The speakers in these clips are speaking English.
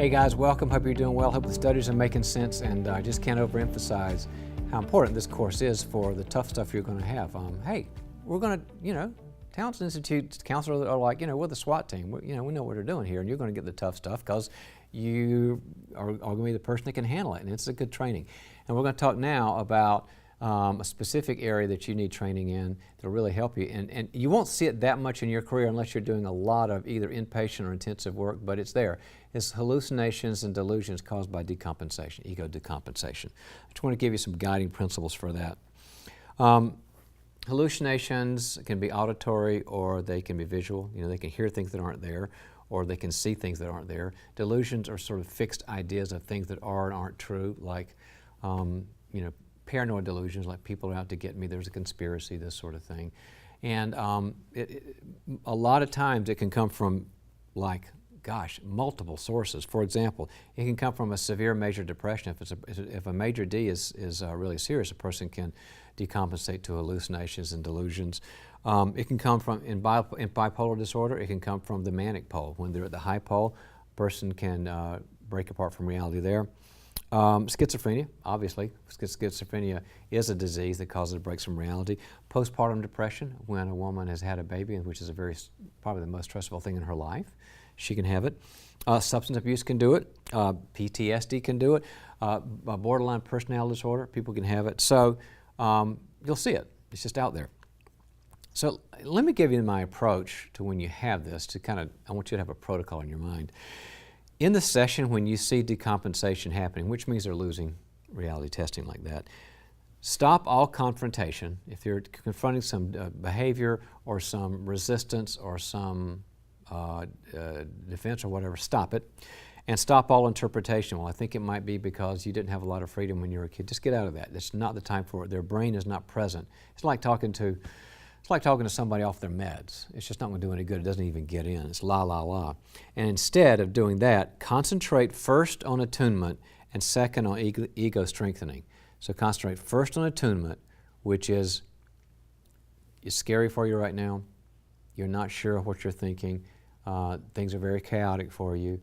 Hey guys, welcome. Hope you're doing well. Hope the studies are making sense, and I just can't overemphasize how important this course is for the tough stuff you're going to have. Hey, we're going to, Townsend Institute counselors are like, we're the SWAT team. We know what we're doing here, and you're going to get the tough stuff because you are going to be the person that can handle it, and it's a good training. And we're going to talk now about a specific area that you need training in that'll really help you. And you won't see it that much in your career unless you're doing a lot of either inpatient or intensive work, but it's there. It's hallucinations and delusions caused by decompensation, ego decompensation. I just want to give you some guiding principles for that. Hallucinations can be auditory or they can be visual. They can hear things that aren't there, or they can see things that aren't there. Delusions are sort of fixed ideas of things that are and aren't true, like paranoid delusions, like people are out to get me, there's a conspiracy, this sort of thing. And a lot of times it can come from multiple sources. For example, it can come from a severe major depression. If a major D is really serious, a person can decompensate to hallucinations and delusions. It can come from, in bipolar disorder, it can come from the manic pole. When they're at the high pole, a person can break apart from reality there. Schizophrenia, obviously. Schizophrenia is a disease that causes breaks from reality. Postpartum depression, when a woman has had a baby, which is probably the most stressful thing in her life, she can have it. Substance abuse can do it. PTSD can do it. Borderline personality disorder, people can have it. So you'll see it. It's just out there. So let me give you my approach to when you have this, I want you to have a protocol in your mind. In the session, when you see decompensation happening, which means they're losing reality testing like that, stop all confrontation. If you're confronting some behavior or some resistance or some defense or whatever, stop it. And stop all interpretation. Well, I think it might be because you didn't have a lot of freedom when you were a kid. Just get out of that. It's not the time for it. Their brain is not present. It's like talking to somebody off their meds. It's just not going to do any good. It doesn't even get in. It's la, la, la. And instead of doing that, concentrate first on attunement and second on ego strengthening. So concentrate first on attunement, which is scary for you right now. You're not sure what you're thinking. Things are very chaotic for you.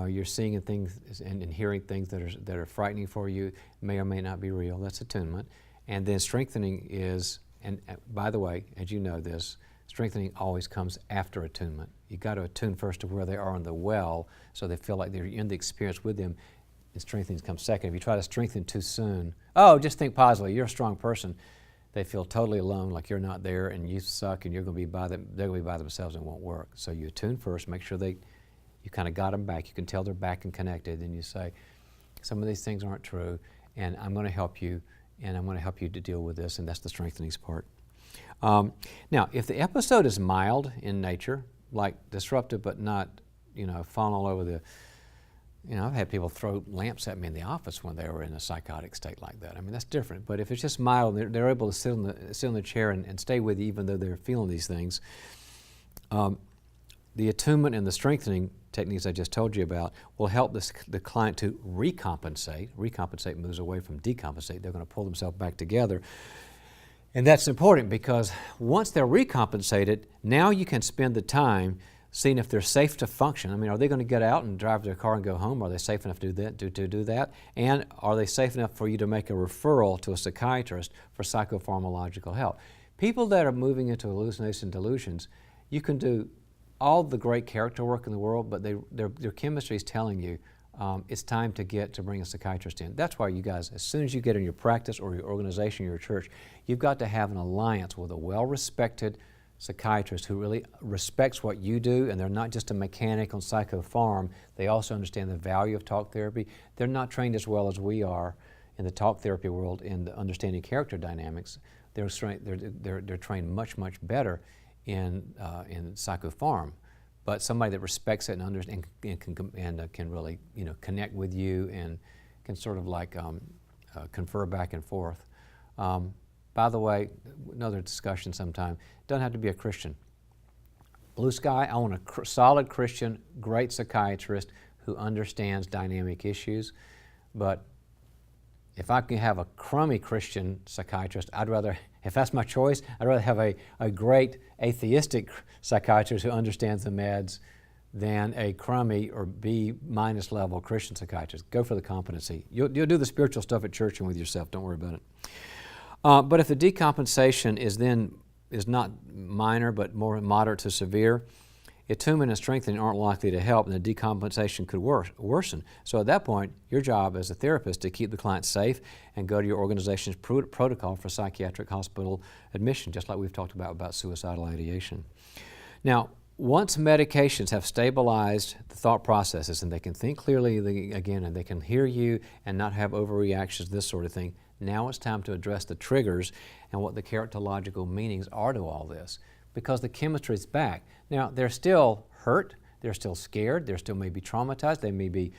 You're seeing things and hearing things that are frightening for you, may or may not be real. That's attunement. And then strengthening is, and by the way, as you know this, strengthening always comes after attunement. You've got to attune first to where they are in the well so they feel like they're in the experience with them, and strengthening comes second. If you try to strengthen too soon, just think positively, you're a strong person, they feel totally alone, like you're not there and you suck and they're going to be by themselves and it won't work. So you attune first, make sure you kind of got them back. You can tell they're back and connected, and you say, some of these things aren't true, and I'm going to help you, and I'm going to help you to deal with this, and that's the strengthening part. Now, if the episode is mild in nature, like disruptive but not, falling all over the, I've had people throw lamps at me in the office when they were in a psychotic state like that. I mean, that's different. But if it's just mild, they're able to sit in the chair and stay with you even though they're feeling these things. The attunement and the strengthening techniques I just told you about will help the client to recompensate. Recompensate moves away from decompensate. They're going to pull themselves back together. And that's important because once they're recompensated, now you can spend the time seeing if they're safe to function. I mean, are they going to get out and drive their car and go home? Are they safe enough to do that? And are they safe enough for you to make a referral to a psychiatrist for psychopharmacological help? People that are moving into hallucination and delusions, you can do all the great character work in the world, but their chemistry is telling you it's time to bring a psychiatrist in. That's why you guys, as soon as you get in your practice or your organization, your church, you've got to have an alliance with a well-respected psychiatrist who really respects what you do, and they're not just a mechanic on psychopharm. They also understand the value of talk therapy. They're not trained as well as we are in the talk therapy world in the understanding character dynamics. They're trained much, much better in psychopharm, but somebody that respects it and understands and can really connect with you and can sort of like confer back and forth. By the way, another discussion sometime, doesn't have to be a Christian. Blue sky, I want a solid Christian, great psychiatrist who understands dynamic issues, but if I can have a crummy Christian psychiatrist, if that's my choice, I'd rather have a great atheistic psychiatrist who understands the meds, than a crummy or B- level Christian psychiatrist. Go for the competency. You'll do the spiritual stuff at church and with yourself. Don't worry about it. But if the decompensation is not minor but more moderate to severe, attunement and strengthening aren't likely to help, and the decompensation could worsen. So at that point, your job as a therapist is to keep the client safe and go to your organization's protocol for psychiatric hospital admission, just like we've talked about suicidal ideation. Now, once medications have stabilized the thought processes and they can think clearly again and they can hear you and not have overreactions, this sort of thing, now it's time to address the triggers and what the characterological meanings are to all this, because the chemistry is back. Now, they're still hurt, they're still scared, they're still maybe traumatized, they may be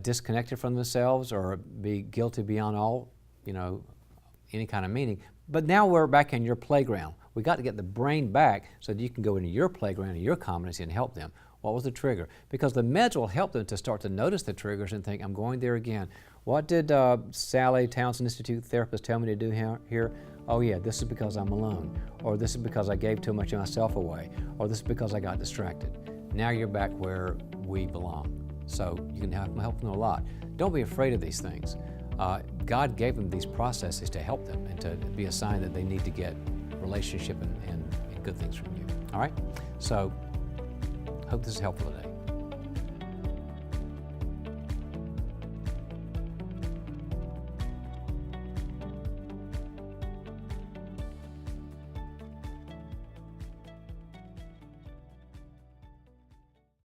disconnected from themselves or be guilty beyond all, any kind of meaning. But now we're back in your playground. We got to get the brain back so that you can go into your playground and your competency and help them. What was the trigger? Because the meds will help them to start to notice the triggers and think, I'm going there again. What did Sally Townsend Institute therapist tell me to do here? Oh yeah, this is because I'm alone, or this is because I gave too much of myself away, or this is because I got distracted. Now you're back where we belong. So you can help them a lot. Don't be afraid of these things. God gave them these processes to help them and to be a sign that they need to get relationship and good things from you. All right? So hope this is helpful today.